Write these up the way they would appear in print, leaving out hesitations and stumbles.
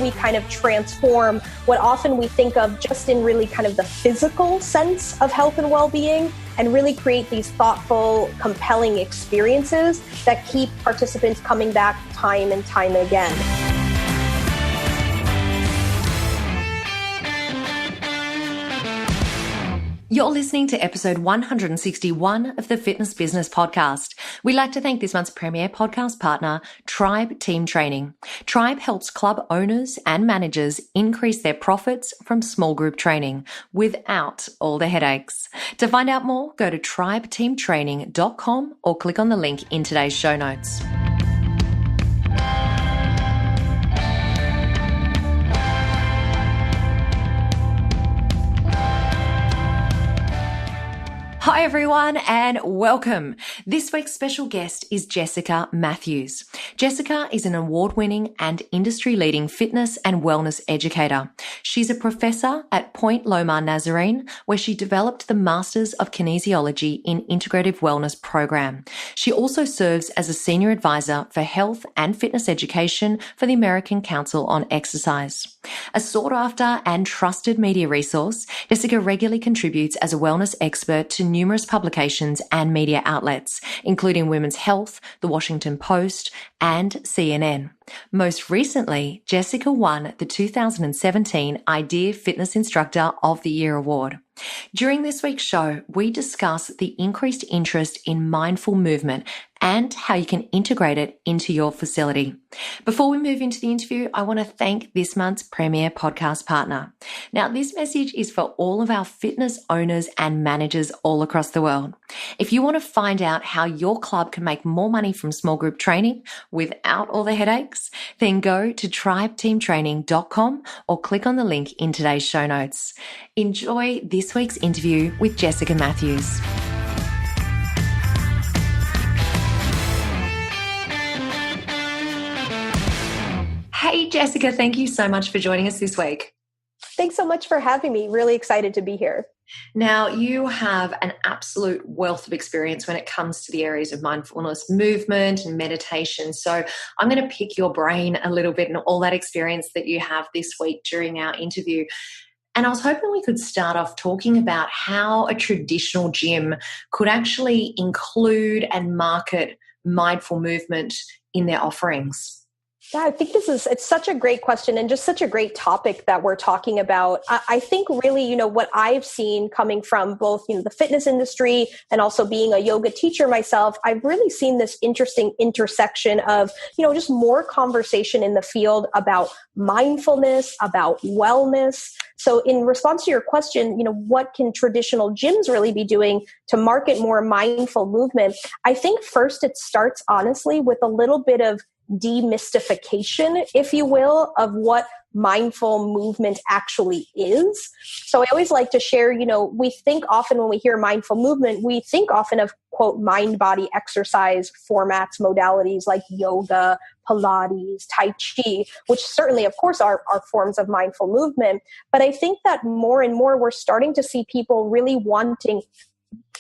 we kind of transform what often we think of just in really kind of the physical sense of health and well-being, and really create these thoughtful, compelling experiences that keep participants coming back time and time again. You're listening to episode 161 of the Fitness Business Podcast. We'd like to thank this month's premier podcast partner, Tribe Team Training. Tribe helps club owners and managers increase their profits from small group training without all the headaches. To find out more, go to tribeteamtraining.com or click on the link in today's show notes. Hi everyone and welcome. This week's special guest is Jessica Matthews. Jessica is an award-winning and industry-leading fitness and wellness educator. She's a professor at Point Loma Nazarene, where she developed the Masters of Kinesiology in Integrative Wellness program. She also serves as a senior advisor for health and fitness education for the American Council on Exercise. A sought-after and trusted media resource, Jessica regularly contributes as a wellness expert to numerous publications and media outlets, including Women's Health, The Washington Post, and CNN. Most recently, Jessica won the 2017 Idea Fitness Instructor of the Year award. During this week's show, we discuss the increased interest in mindful movement and how you can integrate it into your facility. Before we move into the interview, I want to thank this month's premier podcast partner. Now, this message is for all of our fitness owners and managers all across the world. If you want to find out how your club can make more money from small group training without all the headaches, then go to tribeteamtraining.com or click on the link in today's show notes. Enjoy this week's interview with Jessica Matthews. Hey, Jessica, thank you so much for joining us this week. Thanks so much for having me. Really excited to be here. Now, you have an absolute wealth of experience when it comes to the areas of mindfulness, movement, and meditation. So I'm going to pick your brain a little bit and all that experience that you have this week during our interview. And I was hoping we could start off talking about how a traditional gym could actually include and market mindful movement in their offerings. Yeah, I think it's such a great question and just such a great topic that we're talking about. I think really, what I've seen coming from both, the fitness industry and also being a yoga teacher myself, I've really seen this interesting intersection of, just more conversation in the field about mindfulness, about wellness. So in response to your question, what can traditional gyms really be doing to market more mindful movement? I think first it starts honestly with a little bit of demystification, if you will, of what mindful movement actually is. So I always like to share, we think often when we hear mindful movement, we think often of, quote, mind-body exercise formats, modalities like yoga, Pilates, Tai Chi, which certainly, of course, are forms of mindful movement. But I think that more and more we're starting to see people really wanting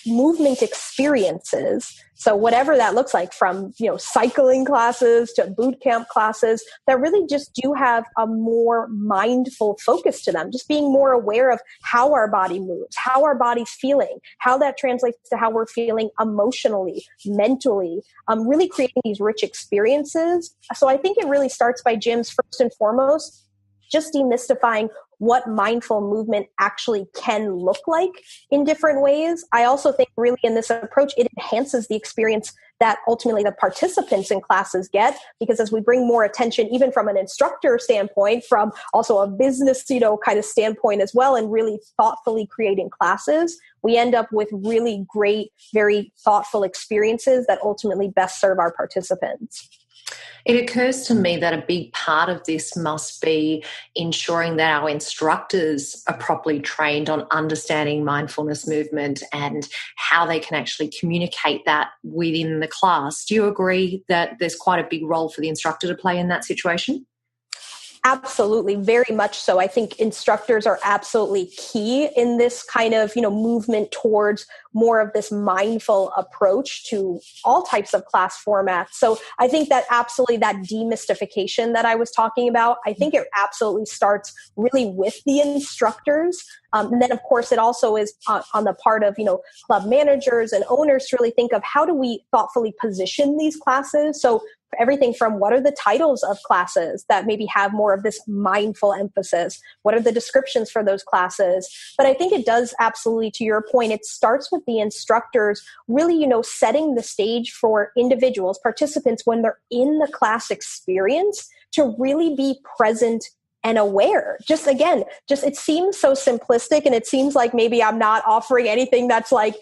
movement experiences. So whatever that looks like, from, cycling classes to boot camp classes that really just do have a more mindful focus to them, just being more aware of how our body moves, how our body's feeling, how that translates to how we're feeling emotionally, mentally, really creating these rich experiences. So I think it really starts by gyms first and foremost, just demystifying what mindful movement actually can look like in different ways. I also think really in this approach, it enhances the experience that ultimately the participants in classes get, because as we bring more attention, even from an instructor standpoint, from also a business, kind of standpoint as well, and really thoughtfully creating classes, we end up with really great, very thoughtful experiences that ultimately best serve our participants. It occurs to me that a big part of this must be ensuring that our instructors are properly trained on understanding mindfulness movement and how they can actually communicate that within the class. Do you agree that there's quite a big role for the instructor to play in that situation? Absolutely, very much so. I think instructors are absolutely key in this kind of, movement towards more of this mindful approach to all types of class formats. So I think that absolutely that demystification that I was talking about, I think it absolutely starts really with the instructors. And then, of course, it also is on the part of, club managers and owners to really think of how do we thoughtfully position these classes. So everything from what are the titles of classes that maybe have more of this mindful emphasis? What are the descriptions for those classes? But I think it does absolutely, to your point, it starts with the instructors really, setting the stage for individuals, participants, when they're in the class experience to really be present and aware. Just it seems so simplistic, and it seems like maybe I'm not offering anything that's like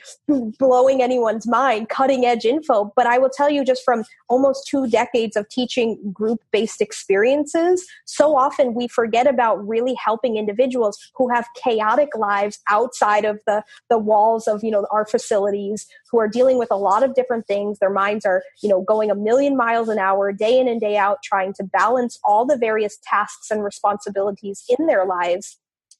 blowing anyone's mind, cutting edge info. But I will tell you, just from almost 2 decades of teaching group-based experiences, so often we forget about really helping individuals who have chaotic lives outside of the walls of, our facilities, who are dealing with a lot of different things. Their minds are, going a million miles an hour, day in and day out, trying to balance all the various tasks and responsibilities in their lives,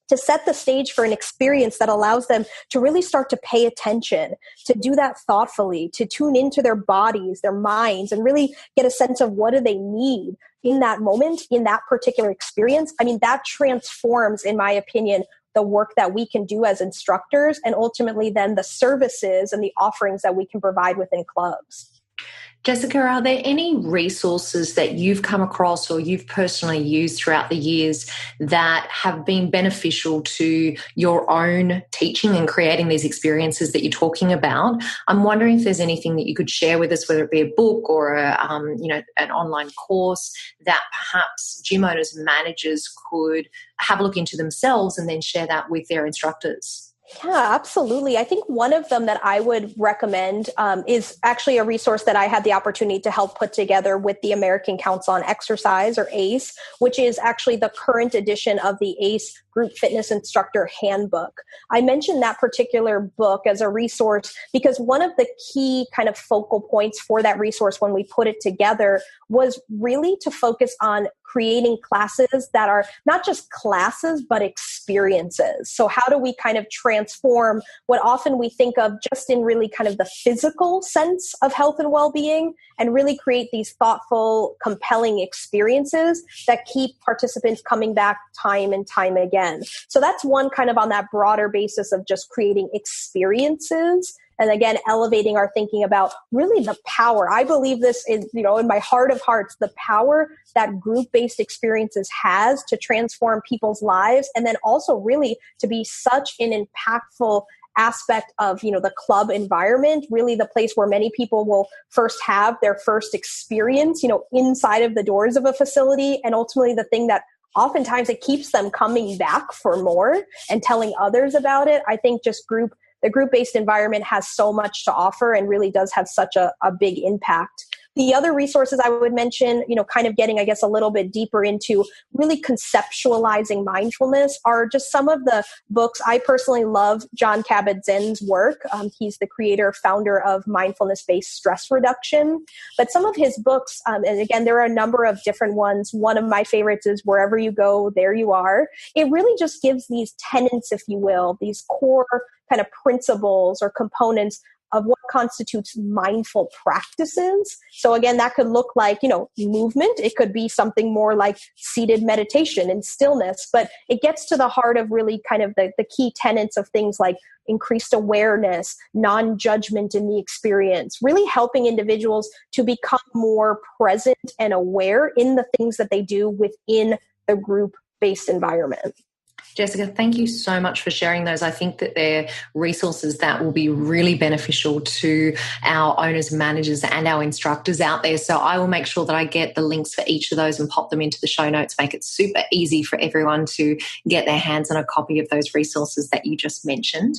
to set the stage for an experience that allows them to really start to pay attention, to do that thoughtfully, to tune into their bodies, their minds, and really get a sense of what do they need in that moment, in that particular experience. I mean, that transforms, in my opinion, the work that we can do as instructors, and ultimately then the services and the offerings that we can provide within clubs. Jessica, are there any resources that you've come across or you've personally used throughout the years that have been beneficial to your own teaching and creating these experiences that you're talking about? I'm wondering if there's anything that you could share with us, whether it be a book or an online course that perhaps gym owners and managers could have a look into themselves and then share that with their instructors. Yeah, absolutely. I think one of them that I would recommend is actually a resource that I had the opportunity to help put together with the American Council on Exercise, or ACE, which is actually the current edition of the ACE Group Fitness Instructor Handbook. I mentioned that particular book as a resource because one of the key kind of focal points for that resource when we put it together was really to focus on creating classes that are not just classes, but experiences. So how do we kind of transform what often we think of just in really kind of the physical sense of health and well-being, and really create these thoughtful, compelling experiences that keep participants coming back time and time again. So that's one kind of on that broader basis of just creating experiences. And again, elevating our thinking about really the power. I believe this is, in my heart of hearts, the power that group-based experiences has to transform people's lives, and then also really to be such an impactful aspect of, the club environment, really the place where many people will first have their first experience, inside of the doors of a facility, and ultimately the thing that oftentimes it keeps them coming back for more and telling others about it. I think just the group-based environment has so much to offer and really does have such a big impact. The other resources I would mention, kind of getting, I guess, a little bit deeper into really conceptualizing mindfulness are just some of the books. I personally love Jon Kabat-Zinn's work. He's the creator, founder of mindfulness-based stress reduction. But some of his books, and again, there are a number of different ones. One of my favorites is Wherever You Go, There You Are. It really just gives these tenets, if you will, these core kind of principles or components of what constitutes mindful practices. So again, that could look like, movement. It could be something more like seated meditation and stillness, but it gets to the heart of really kind of the key tenets of things like increased awareness, non-judgment in the experience, really helping individuals to become more present and aware in the things that they do within the group-based environment. Jessica, thank you so much for sharing those. I think that they're resources that will be really beneficial to our owners, managers, and our instructors out there. So I will make sure that I get the links for each of those and pop them into the show notes, make it super easy for everyone to get their hands on a copy of those resources that you just mentioned.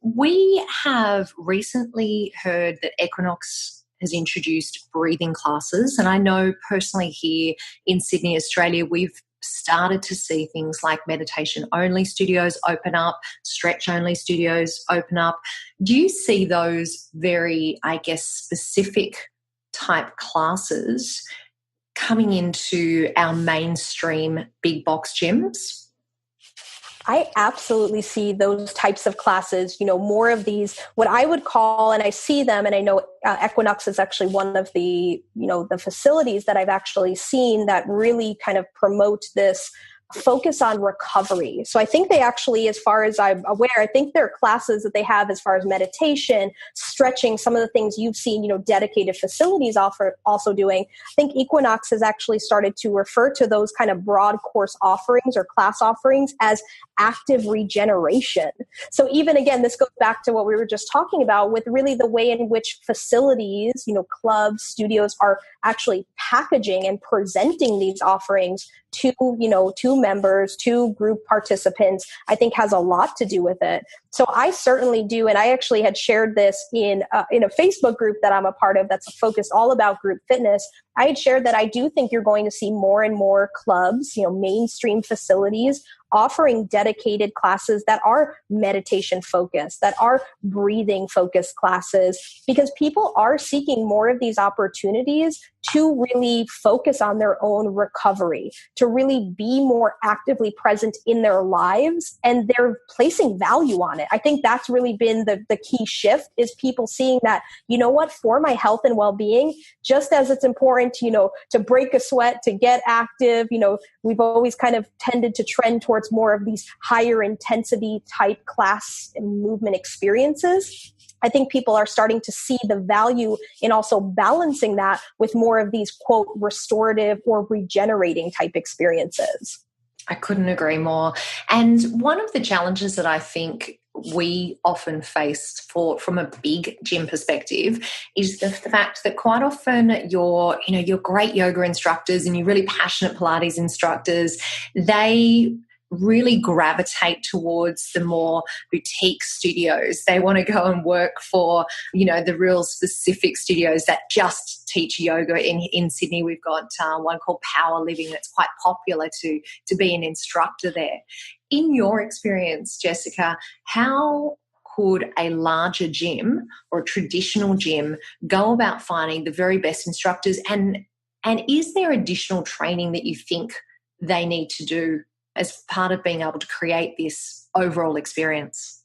We have recently heard that Equinox has introduced breathing classes, and I know personally here in Sydney, Australia, we've started to see things like meditation-only studios open up, stretch-only studios open up. Do you see those very, specific type classes coming into our mainstream big box gyms? I absolutely see those types of classes, more of these, what I would call, and I see them, and I know Equinox is actually one of the, the facilities that I've actually seen that really kind of promote this focus on recovery. So I think they actually, as far as I'm aware, I think there are classes that they have as far as meditation, stretching, some of the things you've seen, dedicated facilities also doing. I think Equinox has actually started to refer to those kind of broad course offerings or class offerings as active regeneration. So even again, this goes back to what we were just talking about with really the way in which facilities, clubs, studios are actually packaging and presenting these offerings to members, to group participants, I think has a lot to do with it. So I certainly do. And I actually had shared this in a Facebook group that I'm a part of that's focused all about group fitness. I had shared that I do think you're going to see more and more clubs, mainstream facilities offering dedicated classes that are meditation focused, that are breathing focused classes, because people are seeking more of these opportunities to really focus on their own recovery, to really be more actively present in their lives, and they're placing value on it. I think that's really been the key shift, is people seeing that, for my health and well-being, just as it's important to break a sweat, to get active, we've always kind of tended to trend towards more of these higher intensity type class and movement experiences. I think people are starting to see the value in also balancing that with more of these, quote, restorative or regenerating type experiences. I couldn't agree more. And one of the challenges that I think we often face from a big gym perspective is the fact that quite often your great yoga instructors and your really passionate Pilates instructors, they really gravitate towards the more boutique studios. They want to go and work for, the real specific studios that just teach yoga. In Sydney, we've got one called Power Living that's quite popular to be an instructor there. In your experience, Jessica, how could a larger gym or a traditional gym go about finding the very best instructors? And is there additional training that you think they need to do as part of being able to create this overall experience?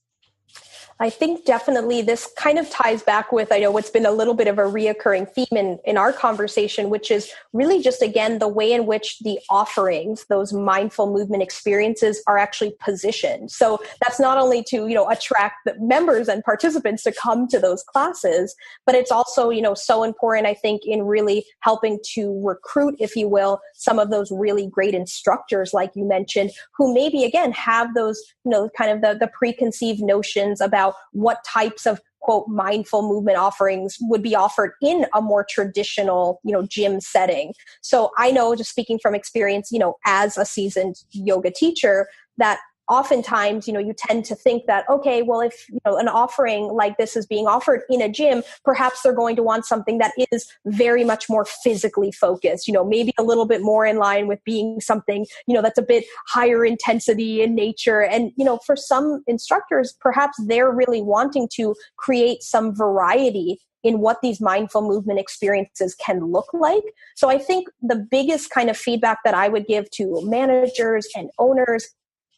I think definitely this kind of ties back with, I know what's been a little bit of a reoccurring theme in our conversation, which is really just, again, the way in which the offerings, those mindful movement experiences are actually positioned. So that's not only to, attract the members and participants to come to those classes, but it's also, so important, I think, in really helping to recruit, if you will, some of those really great instructors, like you mentioned, who maybe, again, have those, kind of the preconceived notions about what types of, quote, mindful movement offerings would be offered in a more traditional, gym setting. So I know, just speaking from experience, as a seasoned yoga teacher, that oftentimes, you tend to think that, okay, well, if an offering like this is being offered in a gym, perhaps they're going to want something that is very much more physically focused, maybe a little bit more in line with being something, that's a bit higher intensity in nature. And, for some instructors, perhaps they're really wanting to create some variety in what these mindful movement experiences can look like. So I think the biggest kind of feedback that I would give to managers and owners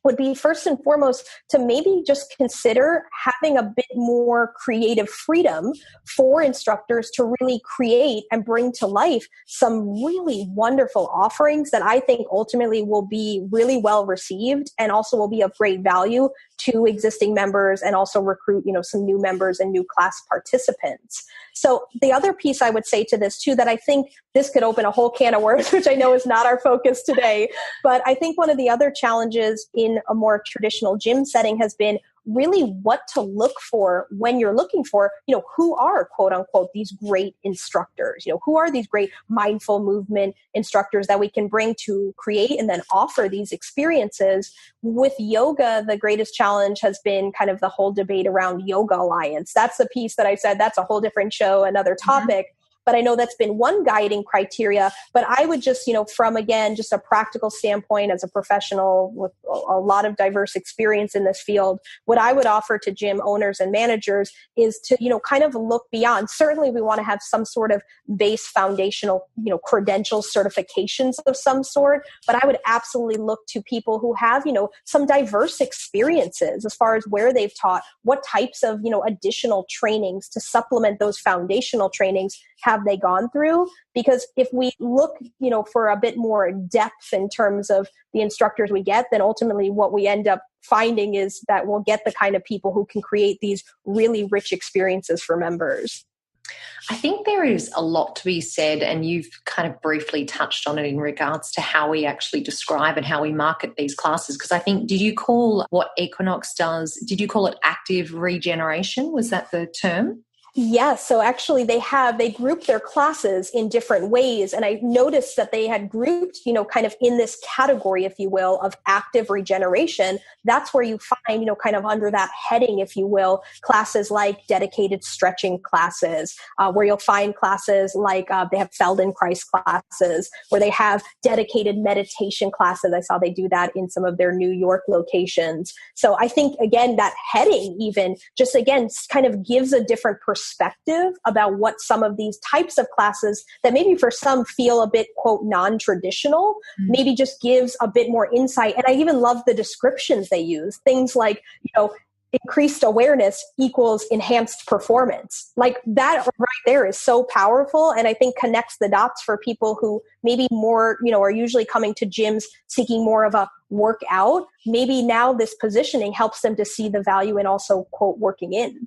would be, first and foremost, to maybe just consider having a bit more creative freedom for instructors to really create and bring to life some really wonderful offerings that I think ultimately will be really well received and also will be of great value to existing members and also recruit, some new members and new class participants. So the other piece I would say to this too, that I think this could open a whole can of worms, which I know is not our focus today, but I think one of the other challenges in a more traditional gym setting has been really what to look for when you're looking for, who are, quote unquote, these great instructors, who are these great mindful movement instructors that we can bring to create and then offer these experiences. With yoga, the greatest challenge has been kind of the whole debate around Yoga Alliance. That's the piece that I said, that's a whole different show, another topic. but I know that's been one guiding criteria. But I would just, from, again, just a practical standpoint as a professional with a lot of diverse experience in this field, what I would offer to gym owners and managers is to, kind of look beyond. Certainly we want to have some sort of base foundational, credentials, certifications of some sort, but I would absolutely look to people who have, some diverse experiences as far as where they've taught, what types of, additional trainings to supplement those foundational trainings have they gone through? Because if we look, for a bit more depth in terms of the instructors we get, then ultimately what we end up finding is that we'll get the kind of people who can create these really rich experiences for members. I think there is a lot to be said, and you've kind of briefly touched on it in regards to how we actually describe and how we market these classes. Because I think, did you call what Equinox does, did you call it active regeneration? Was that the term? Yes. So actually they group their classes in different ways. And I noticed that they had grouped, kind of in this category, if you will, of active regeneration. That's where you find, kind of under that heading, if you will, classes like dedicated stretching classes, where you'll find classes like they have Feldenkrais classes, where they have dedicated meditation classes. I saw they do that in some of their New York locations. So I think, again, that heading even just, again, kind of gives a different perspective about what some of these types of classes that maybe for some feel a bit, quote, non-traditional, maybe just gives a bit more insight. And I even love the descriptions they use. Things like, increased awareness equals enhanced performance. Like that right there is so powerful. And I think connects the dots for people who maybe more, are usually coming to gyms seeking more of a workout. Maybe now this positioning helps them to see the value in also, quote, working in.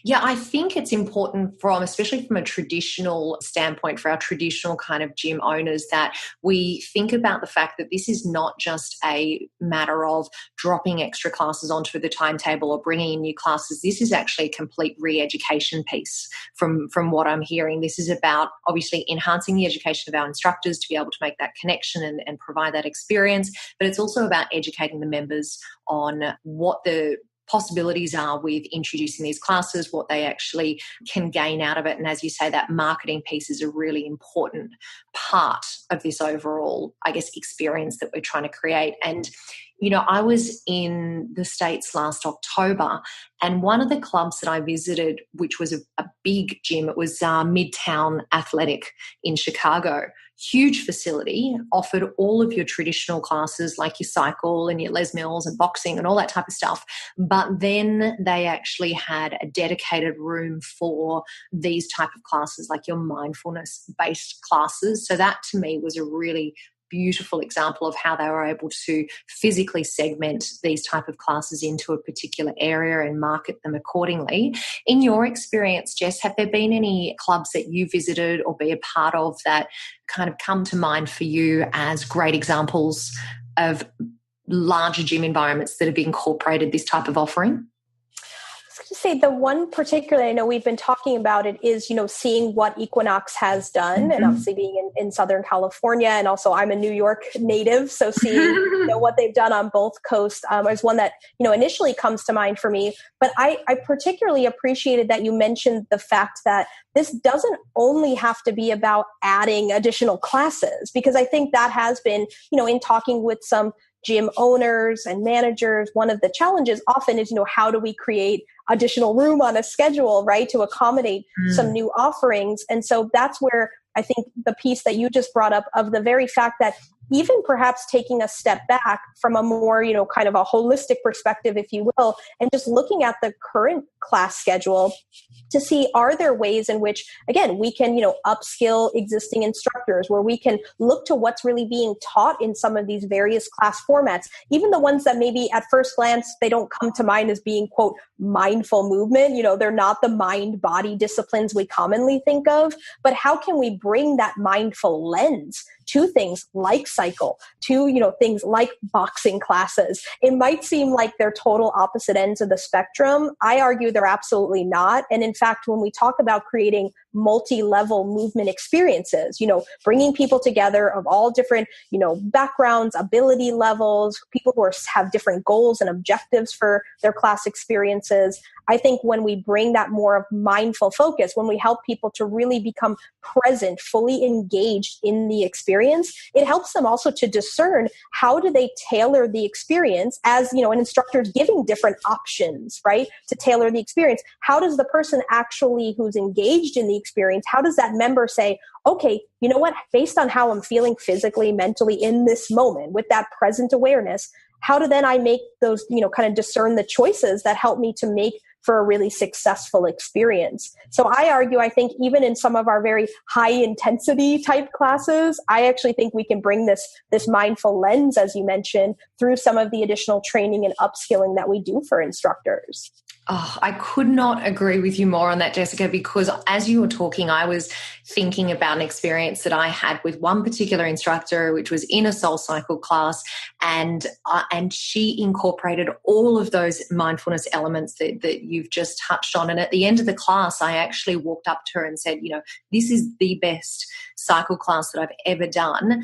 Yeah, I think it's important especially from a traditional standpoint for our traditional kind of gym owners, that we think about the fact that this is not just a matter of dropping extra classes onto the timetable or bringing in new classes. This is actually a complete re-education piece from what I'm hearing. This is about obviously enhancing the education of our instructors to be able to make that connection and provide that experience, but it's also about educating the members on what the possibilities are with introducing these classes, what they actually can gain out of it. And as you say, that marketing piece is a really important part of this overall, I guess, experience that we're trying to create. And, I was in the States last October, and one of the clubs that I visited, which was a big gym, it was Midtown Athletic in Chicago. Huge facility, offered all of your traditional classes like your cycle and your Les Mills and boxing and all that type of stuff. But then they actually had a dedicated room for these type of classes, like your mindfulness-based classes. So that to me was a really beautiful example of how they were able to physically segment these type of classes into a particular area and market them accordingly. In your experience, Jess, have there been any clubs that you visited or be a part of that kind of come to mind for you as great examples of larger gym environments that have incorporated this type of offering? To say the one particularly, I know we've been talking about it, is, seeing what Equinox has done, and obviously being in Southern California, and also I'm a New York native, so seeing what they've done on both coasts is one that, initially comes to mind for me. But I particularly appreciated that you mentioned the fact that this doesn't only have to be about adding additional classes, because I think that has been, in talking with some gym owners and managers, one of the challenges often is, how do we create additional room on a schedule, right, to accommodate some new offerings? And so that's where I think the piece that you just brought up of the very fact that even perhaps taking a step back from a more, kind of a holistic perspective, if you will, and just looking at the current class schedule to see, are there ways in which, again, we can, upskill existing instructors, where we can look to what's really being taught in some of these various class formats, even the ones that maybe at first glance, they don't come to mind as being, quote, mindful movement. They're not the mind-body disciplines we commonly think of, but how can we bring that mindful lens to things like cycle, to, things like boxing classes? It might seem like they're total opposite ends of the spectrum. I argue they're absolutely not. And in fact, when we talk about creating multi-level movement experiences, bringing people together of all different, backgrounds, ability levels, people who have different goals and objectives for their class experiences, I think when we bring that more of mindful focus, when we help people to really become present, fully engaged in the experience, it helps them also to discern how do they tailor the experience as, an instructor is giving different options, right, to tailor the experience. How does the person actually who's engaged in the experience, how does that member say, okay, you know what, based on how I'm feeling physically, mentally in this moment with that present awareness, how do then I make those, kind of discern the choices that help me to make for a really successful experience. So I argue, I think even in some of our very high intensity type classes, I actually think we can bring this mindful lens, as you mentioned, through some of the additional training and upskilling that we do for instructors. Oh, I could not agree with you more on that, Jessica, because as you were talking, I was thinking about an experience that I had with one particular instructor, which was in a Soul Cycle class, and she incorporated all of those mindfulness elements that you've just touched on. And at the end of the class, I actually walked up to her and said, this is the best cycle class that I've ever done.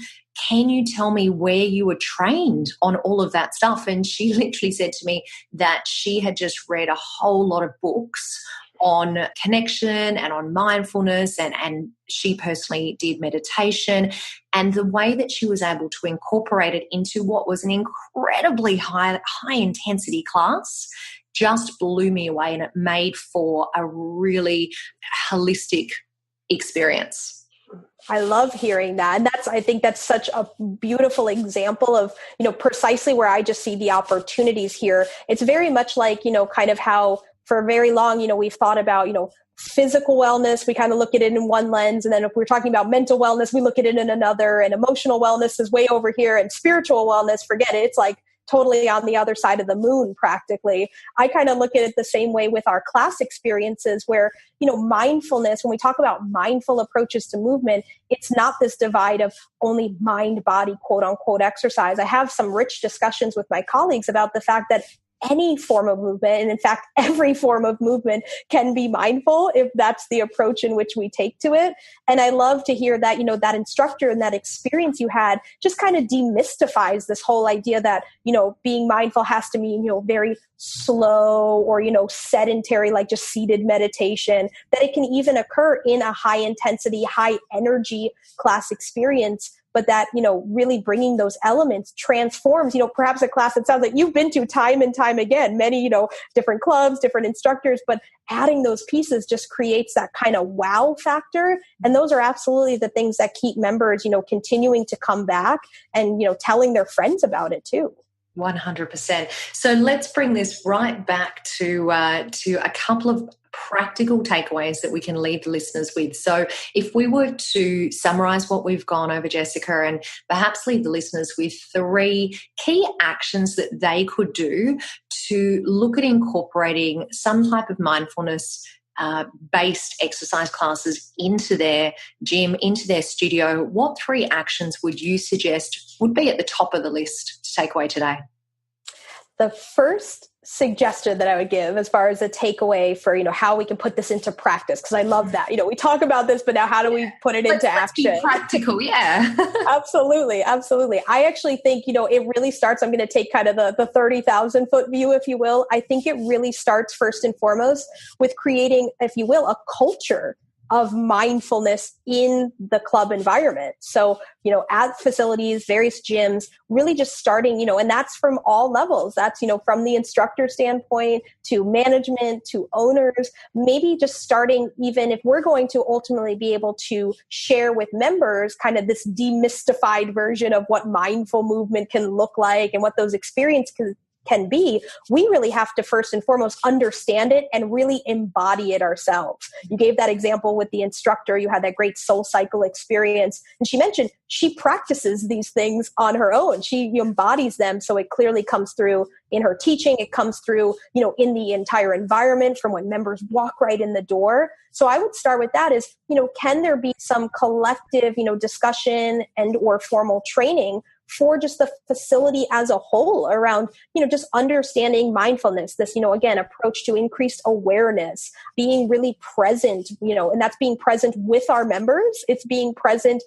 Can you tell me where you were trained on all of that stuff? And she literally said to me that she had just read a whole lot of books on connection and on mindfulness, and she personally did meditation. And the way that she was able to incorporate it into what was an incredibly high intensity class just blew me away, and it made for a really holistic experience. I love hearing that. And I think that's such a beautiful example of, precisely where I just see the opportunities here. It's very much like, kind of how for very long, we've thought about, physical wellness. We kind of look at it in one lens. And then if we're talking about mental wellness, we look at it in another, and emotional wellness is way over here, and spiritual wellness, forget it. It's like totally on the other side of the moon, practically. I kind of look at it the same way with our class experiences where, mindfulness, when we talk about mindful approaches to movement, it's not this divide of only mind, body, quote unquote exercise. I have some rich discussions with my colleagues about the fact that any form of movement, and in fact, every form of movement can be mindful if that's the approach in which we take to it. And I love to hear that, that instructor and that experience you had just kind of demystifies this whole idea that, being mindful has to mean, very slow or, sedentary, like just seated meditation, that it can even occur in a high intensity, high energy class experience. But that, really bringing those elements transforms, perhaps a class that sounds like you've been to time and time again, many, different clubs, different instructors, but adding those pieces just creates that kind of wow factor. And those are absolutely the things that keep members, continuing to come back and, telling their friends about it too. 100%. So let's bring this right back to a couple of practical takeaways that we can leave the listeners with. So if we were to summarize what we've gone over, Jessica, and perhaps leave the listeners with 3 key actions that they could do to look at incorporating some type of mindfulness based exercise classes into their gym, into their studio, what 3 actions would you suggest would be at the top of the list to take away today? The first suggestion that I would give as far as a takeaway for, how we can put this into practice, because I love that. We talk about this, but now how do we put it into action? Let's be practical, yeah. Absolutely. I actually think, it really starts, I'm going to take kind of the 30,000 foot view, if you will. I think it really starts first and foremost with creating, if you will, a culture of mindfulness in the club environment. So, at facilities, various gyms, really just starting, and that's from all levels. That's, from the instructor standpoint to management to owners, maybe just starting, even if we're going to ultimately be able to share with members kind of this demystified version of what mindful movement can look like and what those experiences can be, we really have to first and foremost understand it and really embody it ourselves. You gave that example with the instructor. You had that great Soul Cycle experience. And she mentioned she practices these things on her own. She embodies them. So it clearly comes through in her teaching. It comes through, in the entire environment from when members walk right in the door. So I would start with that is, can there be some collective, discussion and or formal training for just the facility as a whole around, just understanding mindfulness, this, again, approach to increased awareness, being really present, and that's being present with our members. It's being present,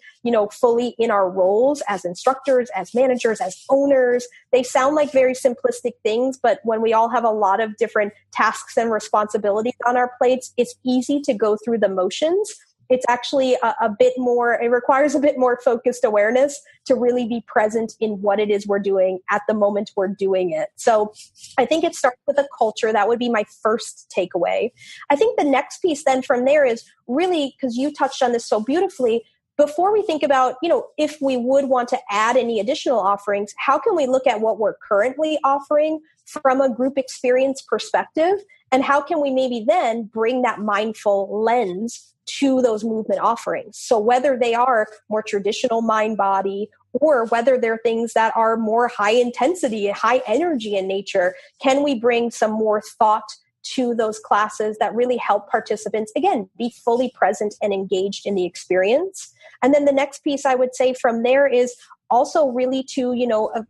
fully in our roles as instructors, as managers, as owners. They sound like very simplistic things, but when we all have a lot of different tasks and responsibilities on our plates, it's easy to go through the motions. It's actually it requires a bit more focused awareness to really be present in what it is we're doing at the moment we're doing it. So I think it starts with a culture. That would be my first takeaway. I think the next piece then from there is really, because you touched on this so beautifully, before we think about, if we would want to add any additional offerings, how can we look at what we're currently offering from a group experience perspective? And how can we maybe then bring that mindful lens to those movement offerings? So whether they are more traditional mind body, or whether they're things that are more high intensity, high energy in nature, can we bring some more thought to those classes that really help participants, again, be fully present and engaged in the experience? And then the next piece I would say from there is also really to,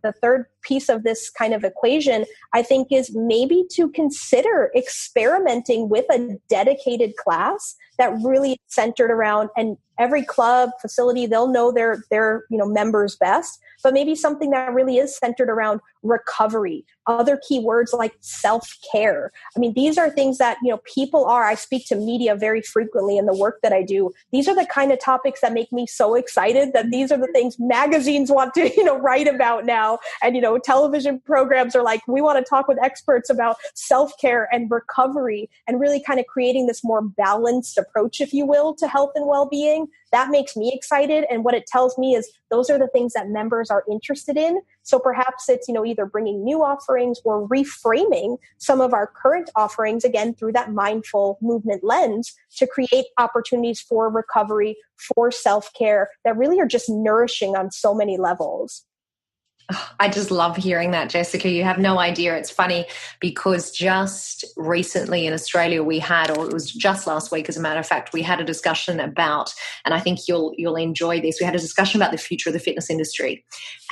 the third piece of this kind of equation, I think, is maybe to consider experimenting with a dedicated class that really is centered around, and every club, facility, they'll know their members best, but maybe something that really is centered around recovery, other keywords like self-care. I mean, these are things that, I speak to media very frequently in the work that I do. These are the kind of topics that make me so excited that these are the things magazines want to, write about now. And, television programs are like, we want to talk with experts about self-care and recovery, and really kind of creating this more balanced approach, if you will, to health and well-being. That makes me excited. And what it tells me is those are the things that members are interested in. So perhaps it's, either bringing new offerings or reframing some of our current offerings, again, through that mindful movement lens, to create opportunities for recovery, for self-care that really are just nourishing on so many levels. I just love hearing that, Jessica. You have no idea. It's funny because just recently in Australia we had, or it was just last week as a matter of fact, we had a discussion about, and I think you'll enjoy this, we had a discussion about the future of the fitness industry.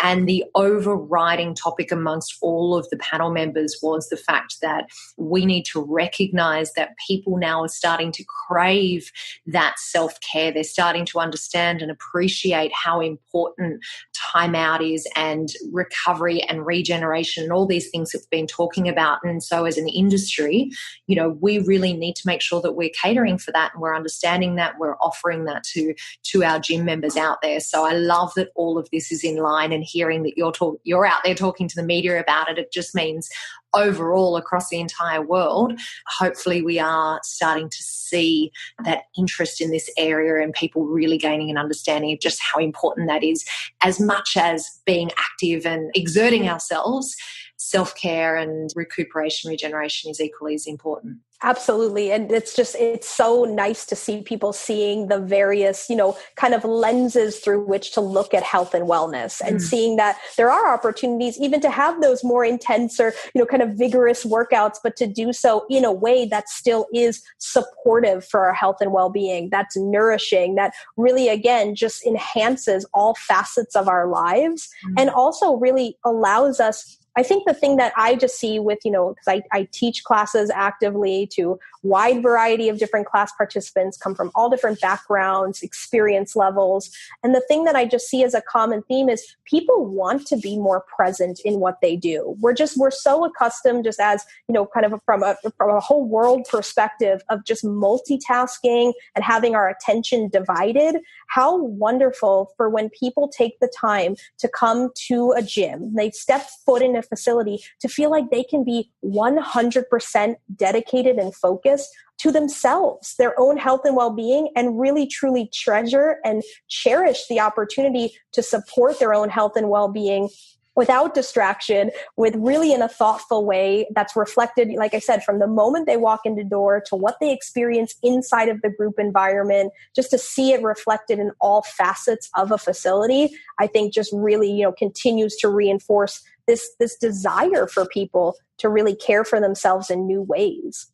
And the overriding topic amongst all of the panel members was the fact that we need to recognize that people now are starting to crave that self-care. They're starting to understand and appreciate how important time out is, and recovery and regeneration and all these things that we've been talking about. And so as an industry, we really need to make sure that we're catering for that, and we're understanding that, we're offering that to our gym members out there. So I love that all of this is in line, and hearing that you're out there talking to the media about it. It just means overall across the entire world, hopefully we are starting to see that interest in this area and people really gaining an understanding of just how important that is. As much as being active and exerting ourselves, self-care and recuperation, regeneration is equally as important. Absolutely. And it's so nice to see people seeing the various, kind of lenses through which to look at health and wellness, and seeing that there are opportunities even to have those more intense or, kind of vigorous workouts, but to do so in a way that still is supportive for our health and well-being, that's nourishing, that really, again, just enhances all facets of our lives, and also really allows us. I think the thing that I just see with, because I teach classes actively to wide variety of different class participants, come from all different backgrounds, experience levels. And the thing that I just see as a common theme is people want to be more present in what they do. We're so accustomed, just as, kind of from a whole world perspective, of just multitasking and having our attention divided. How wonderful for when people take the time to come to a gym, they step foot in a facility, to feel like they can be 100% dedicated and focused to themselves, their own health and well-being, and really truly treasure and cherish the opportunity to support their own health and well-being without distraction, with really in a thoughtful way that's reflected, like I said, from the moment they walk in the door to what they experience inside of the group environment, just to see it reflected in all facets of a facility, I think just really, continues to reinforce this desire for people to really care for themselves in new ways.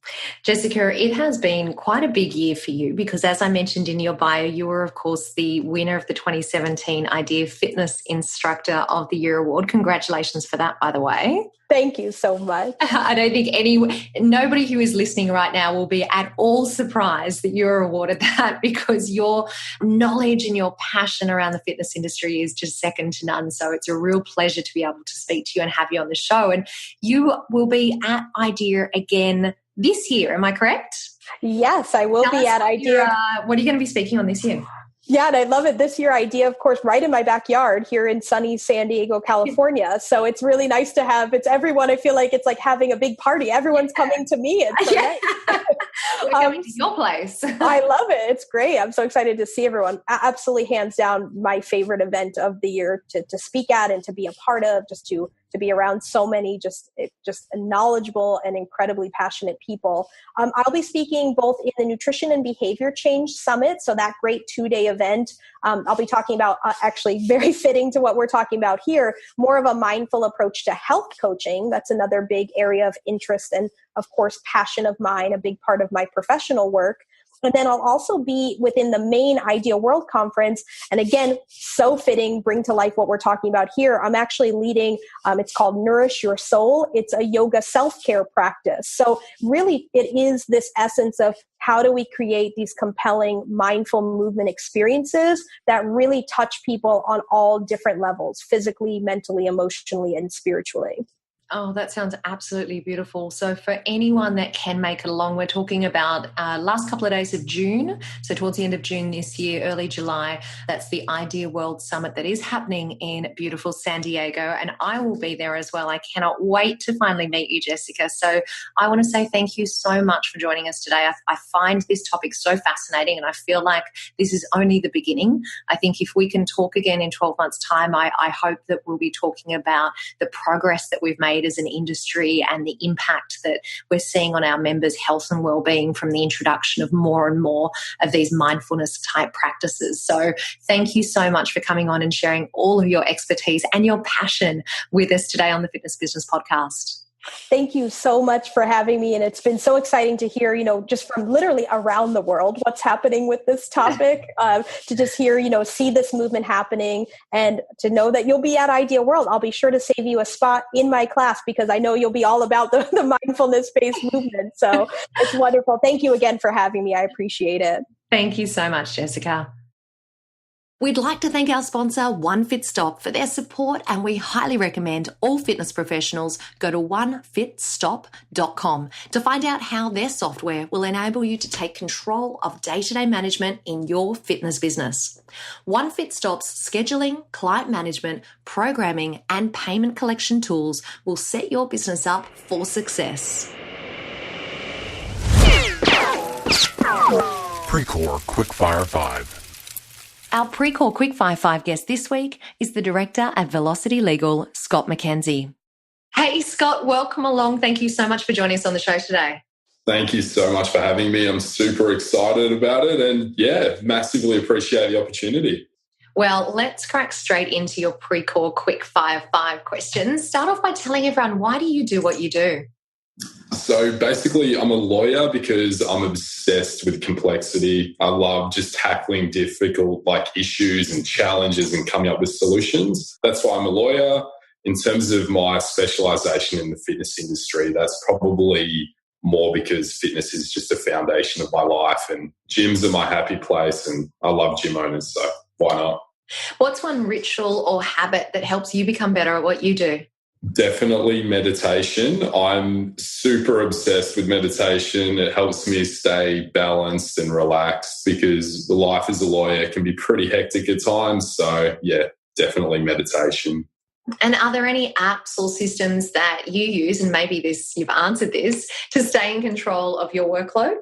Jessica, it has been quite a big year for you because, as I mentioned in your bio, you were, of course, the winner of the 2017 Idea Fitness Instructor of the Year Award. Congratulations for that, by the way. Thank you so much. I don't think nobody who is listening right now will be at all surprised that you're awarded that, because your knowledge and your passion around the fitness industry is just second to none. So it's a real pleasure to be able to speak to you and have you on the show. And you will be at Idea again this year. Am I correct? Yes, I will be at Idea. What are you going to be speaking on this year? Yeah, and I love it. This year, Idea, of course, right in my backyard here in sunny San Diego, California. So it's really nice to have, it's everyone, I feel like it's like having a big party. Everyone's coming to me. It's so nice. We're coming to your place. I love it. It's great. I'm so excited to see everyone. Absolutely, hands down, my favorite event of the year to speak at and to be a part of, just to be around so many just knowledgeable and incredibly passionate people. I'll be speaking both in the Nutrition and Behavior Change Summit, so that great 2-day event. I'll be talking about, actually very fitting to what we're talking about here, more of a mindful approach to health coaching. That's another big area of interest and, of course, passion of mine, a big part of my professional work. And then I'll also be within the main Ideal World Conference. And again, so fitting, bring to life what we're talking about here. I'm actually leading, it's called Nourish Your Soul. It's a yoga self-care practice. So really, it is this essence of how do we create these compelling mindful movement experiences that really touch people on all different levels, physically, mentally, emotionally, and spiritually. Oh, that sounds absolutely beautiful. So for anyone that can make it along, we're talking about last couple of days of June. So towards the end of June this year, early July, that's the Idea World Summit that is happening in beautiful San Diego. And I will be there as well. I cannot wait to finally meet you, Jessica. So I want to say thank you so much for joining us today. I find this topic so fascinating, and I feel like this is only the beginning. I think if we can talk again in 12 months' time, I hope that we'll be talking about the progress that we've made as an industry and the impact that we're seeing on our members' health and well-being from the introduction of more and more of these mindfulness type practices. So thank you so much for coming on and sharing all of your expertise and your passion with us today on the Fitness Business Podcast. Thank you so much for having me. And it's been so exciting to hear, just from literally around the world, what's happening with this topic, to just hear, see this movement happening, and to know that you'll be at Idea World. I'll be sure to save you a spot in my class because I know you'll be all about the mindfulness-based movement. So it's wonderful. Thank you again for having me. I appreciate it. Thank you so much, Jessica. We'd like to thank our sponsor, One Fit Stop, for their support, and we highly recommend all fitness professionals go to onefitstop.com to find out how their software will enable you to take control of day-to-day management in your fitness business. One Fit Stop's scheduling, client management, programming, and payment collection tools will set your business up for success. Pre-Core Quickfire 5. Our Pre-Core Quickfire 5 guest this week is the Director at Velocity Legal, Scott McKenzie. Hey, Scott, welcome along. Thank you so much for joining us on the show today. Thank you so much for having me. I'm super excited about it and, massively appreciate the opportunity. Well, let's crack straight into your Pre-Core Quickfire 5 questions. Start off by telling everyone, why do you do what you do? So basically, I'm a lawyer because I'm obsessed with complexity. I love just tackling difficult issues and challenges and coming up with solutions. That's why I'm a lawyer. In terms of my specialization in the fitness industry, that's probably more because fitness is just a foundation of my life, and gyms are my happy place, and I love gym owners, so why not? What's one ritual or habit that helps you become better at what you do? Definitely meditation. I'm super obsessed with meditation. It helps me stay balanced and relaxed because the life as a lawyer can be pretty hectic at times. So, definitely meditation. And are there any apps or systems that you use, and maybe you've answered this, to stay in control of your workload?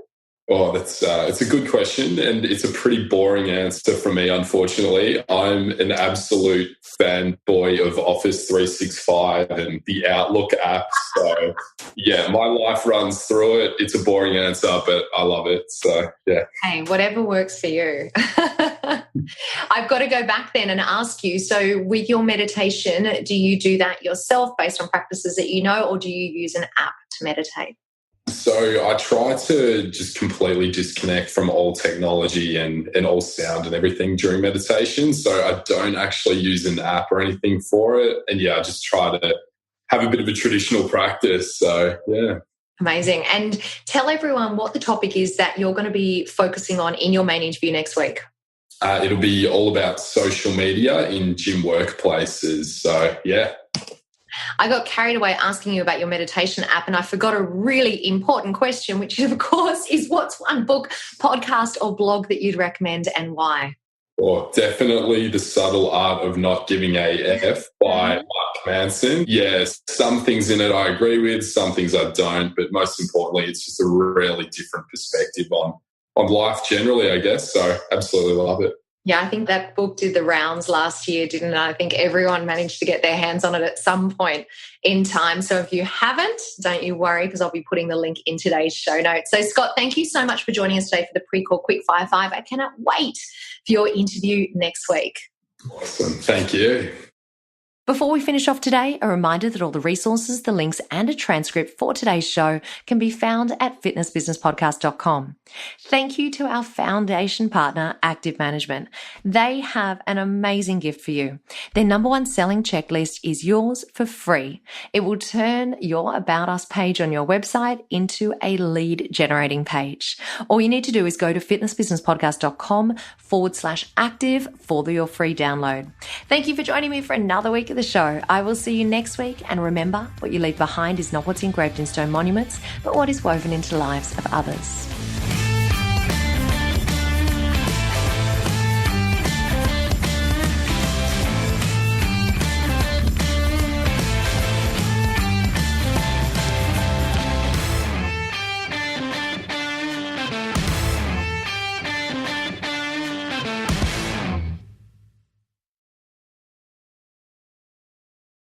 Oh, it's a good question, and it's a pretty boring answer from me, unfortunately. I'm an absolute fanboy of Office 365 and the Outlook app. So, yeah, my life runs through it. It's a boring answer, but I love it. So, yeah. Hey, whatever works for you. I've got to go back then and ask you, so with your meditation, do you do that yourself based on practices that you know, or do you use an app to meditate? So I try to just completely disconnect from all technology and all sound and everything during meditation. So I don't actually use an app or anything for it. And yeah, I just try to have a bit of a traditional practice. So yeah. Amazing. And tell everyone what the topic is that you're going to be focusing on in your main interview next week. It'll be all about social media in gym workplaces. So yeah. I got carried away asking you about your meditation app, and I forgot a really important question, which of course is, what's one book, podcast or blog that you'd recommend and why? Well, definitely The Subtle Art of Not Giving a F by Mark Manson. Yes, some things in it I agree with, some things I don't, but most importantly, it's just a really different perspective on life generally, I guess. So absolutely love it. Yeah, I think that book did the rounds last year, didn't it? I think everyone managed to get their hands on it at some point in time. So if you haven't, don't you worry, because I'll be putting the link in today's show notes. So Scott, thank you so much for joining us today for the Pre-Call Quick Fire 5. I cannot wait for your interview next week. Awesome. Thank you. Before we finish off today, a reminder that all the resources, the links and a transcript for today's show can be found at fitnessbusinesspodcast.com. Thank you to our foundation partner, Active Management. They have an amazing gift for you. Their number one selling checklist is yours for free. It will turn your About Us page on your website into a lead generating page. All you need to do is go to fitnessbusinesspodcast.com/active for your free download. Thank you for joining me for another week of the show. I will see you next week, and remember, what you leave behind is not what's engraved in stone monuments, but what is woven into the lives of others.